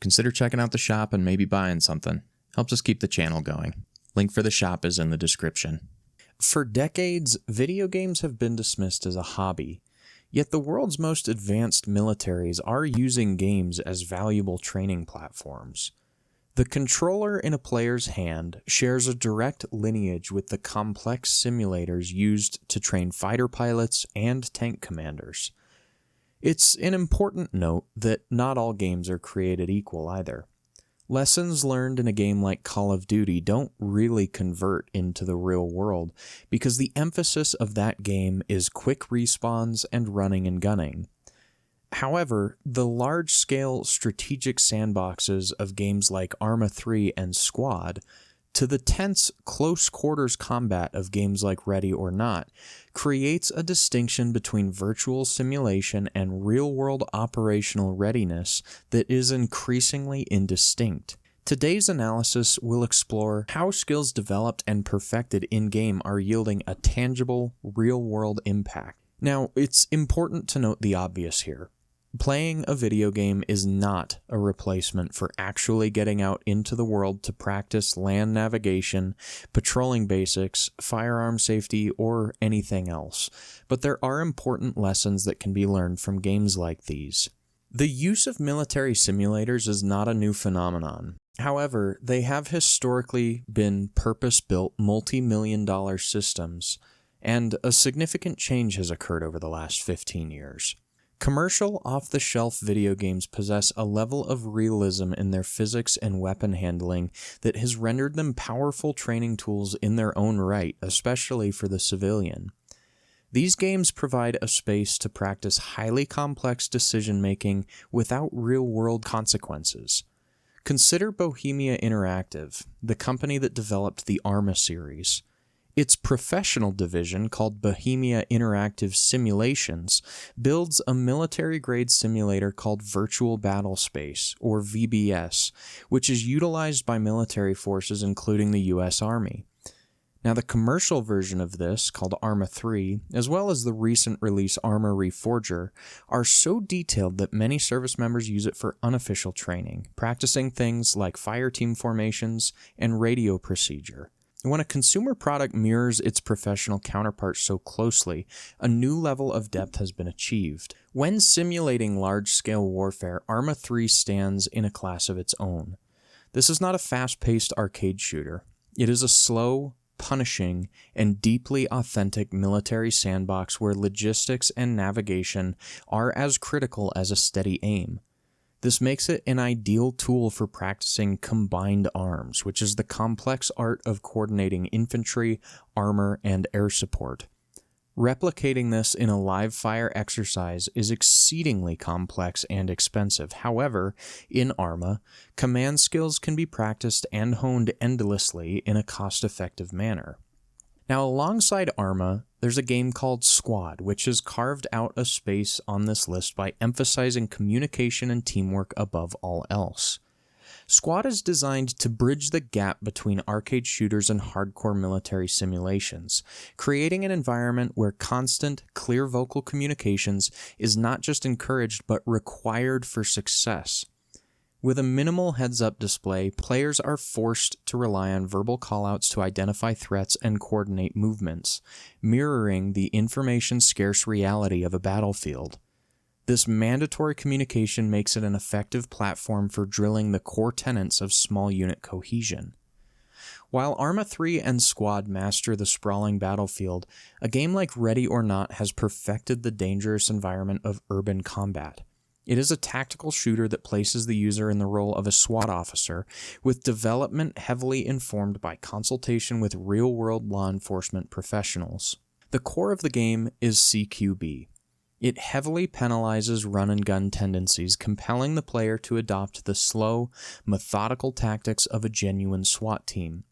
consider checking out the shop and maybe buying something. Helps us keep the channel going. Link for the shop is in the description. For decades, video games have been dismissed as a hobby. Yet the world's most advanced militaries are using games as valuable training platforms. The controller in a player's hand shares a direct lineage with the complex simulators used to train fighter pilots and tank commanders. It's an important note that not all games are created equal either. Lessons learned in a game like Call of Duty don't really convert into the real world because the emphasis of that game is quick respawns and running and gunning. However, the large-scale strategic sandboxes of games like Arma 3 and Squad, to the tense close-quarters combat of games like Ready or Not, creates a distinction between virtual simulation and real-world operational readiness that is increasingly indistinct. Today's analysis will explore how skills developed and perfected in-game are yielding a tangible, real-world impact. Now, it's important to note the obvious here. Playing a video game is not a replacement for actually getting out into the world to practice land navigation, patrolling basics, firearm safety, or anything else, but there are important lessons that can be learned from games like these. The use of military simulators is not a new phenomenon. However, they have historically been purpose-built multi-million-dollar systems, and a significant change has occurred over the last 15 years. Commercial, off-the-shelf video games possess a level of realism in their physics and weapon handling that has rendered them powerful training tools in their own right, especially for the civilian. These games provide a space to practice highly complex decision-making without real-world consequences. Consider Bohemia Interactive, the company that developed the Arma series. Its professional division, called Bohemia Interactive Simulations, builds a military-grade simulator called Virtual Battle Space, or VBS, which is utilized by military forces including the U.S. Army. Now, the commercial version of this, called Arma 3, as well as the recent release Arma Reforger, are so detailed that many service members use it for unofficial training, practicing things like fireteam formations and radio procedure. When a consumer product mirrors its professional counterparts so closely, a new level of depth has been achieved. When simulating large-scale warfare, Arma 3 stands in a class of its own. This is not a fast-paced arcade shooter. It is a slow, punishing, and deeply authentic military sandbox where logistics and navigation are as critical as a steady aim. This makes it an ideal tool for practicing combined arms, which is the complex art of coordinating infantry, armor, and air support. Replicating this in a live-fire exercise is exceedingly complex and expensive. However, in Arma, command skills can be practiced and honed endlessly in a cost-effective manner. Now, alongside Arma, there's a game called Squad, which has carved out a space on this list by emphasizing communication and teamwork above all else. Squad is designed to bridge the gap between arcade shooters and hardcore military simulations, creating an environment where constant, clear vocal communications is not just encouraged but required for success. With a minimal heads-up display, players are forced to rely on verbal callouts to identify threats and coordinate movements, mirroring the information-scarce reality of a battlefield. This mandatory communication makes it an effective platform for drilling the core tenets of small unit cohesion. While Arma 3 and Squad master the sprawling battlefield, a game like Ready or Not has perfected the dangerous environment of urban combat. It is a tactical shooter that places the user in the role of a SWAT officer, with development heavily informed by consultation with real-world law enforcement professionals. The core of the game is CQB. It heavily penalizes run-and-gun tendencies, compelling the player to adopt the slow, methodical tactics of a genuine SWAT team.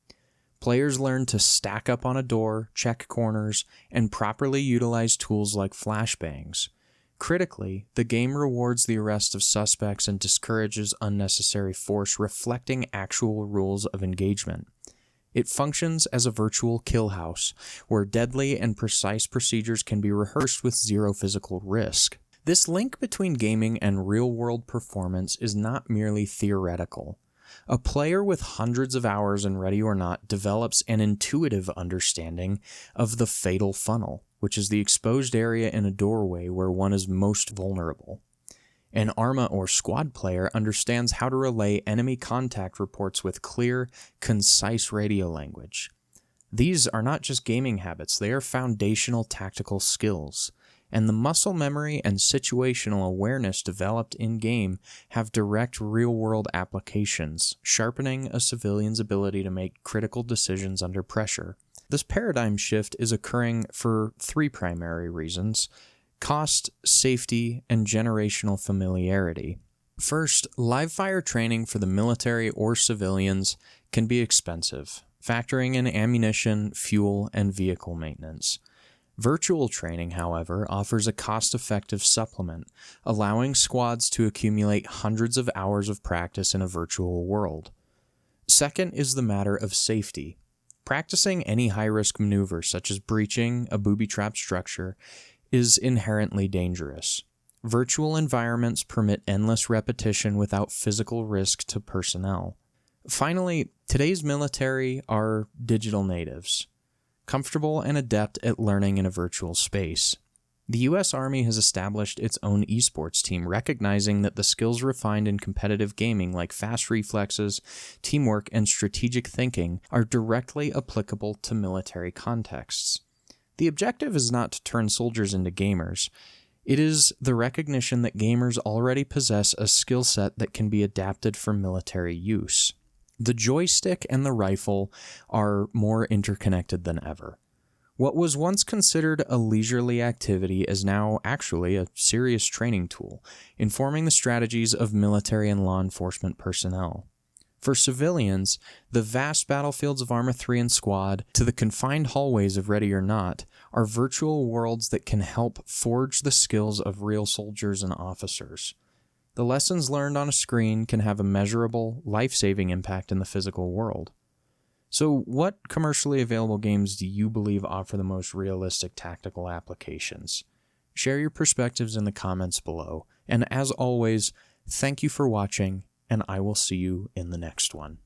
Players learn to stack up on a door, check corners, and properly utilize tools like flashbangs. Critically, the game rewards the arrest of suspects and discourages unnecessary force, reflecting actual rules of engagement. It functions as a virtual kill house, where deadly and precise procedures can be rehearsed with zero physical risk. This link between gaming and real-world performance is not merely theoretical. A player with hundreds of hours in Ready or Not develops an intuitive understanding of the fatal funnel, which is the exposed area in a doorway where one is most vulnerable. An Arma or Squad player understands how to relay enemy contact reports with clear, concise radio language. These are not just gaming habits, they are foundational tactical skills, and the muscle memory and situational awareness developed in-game have direct real-world applications, sharpening a civilian's ability to make critical decisions under pressure. This paradigm shift is occurring for three primary reasons: cost, safety, and generational familiarity. First, live-fire training for the military or civilians can be expensive, factoring in ammunition, fuel, and vehicle maintenance. Virtual training, however, offers a cost-effective supplement, allowing squads to accumulate hundreds of hours of practice in a virtual world. Second is the matter of safety. Practicing any high-risk maneuver, such as breaching a booby-trapped structure, is inherently dangerous. Virtual environments permit endless repetition without physical risk to personnel. Finally, today's military are digital natives, comfortable and adept at learning in a virtual space. The U.S. Army has established its own esports team, recognizing that the skills refined in competitive gaming like fast reflexes, teamwork, and strategic thinking are directly applicable to military contexts. The objective is not to turn soldiers into gamers. It is the recognition that gamers already possess a skill set that can be adapted for military use. The joystick and the rifle are more interconnected than ever. What was once considered a leisurely activity is now actually a serious training tool, informing the strategies of military and law enforcement personnel. For civilians, the vast battlefields of Arma 3 and Squad to the confined hallways of Ready or Not are virtual worlds that can help forge the skills of real soldiers and officers. The lessons learned on a screen can have a measurable, life-saving impact in the physical world. So, what commercially available games do you believe offer the most realistic tactical applications? Share your perspectives in the comments below. And as always, thank you for watching, and I will see you in the next one.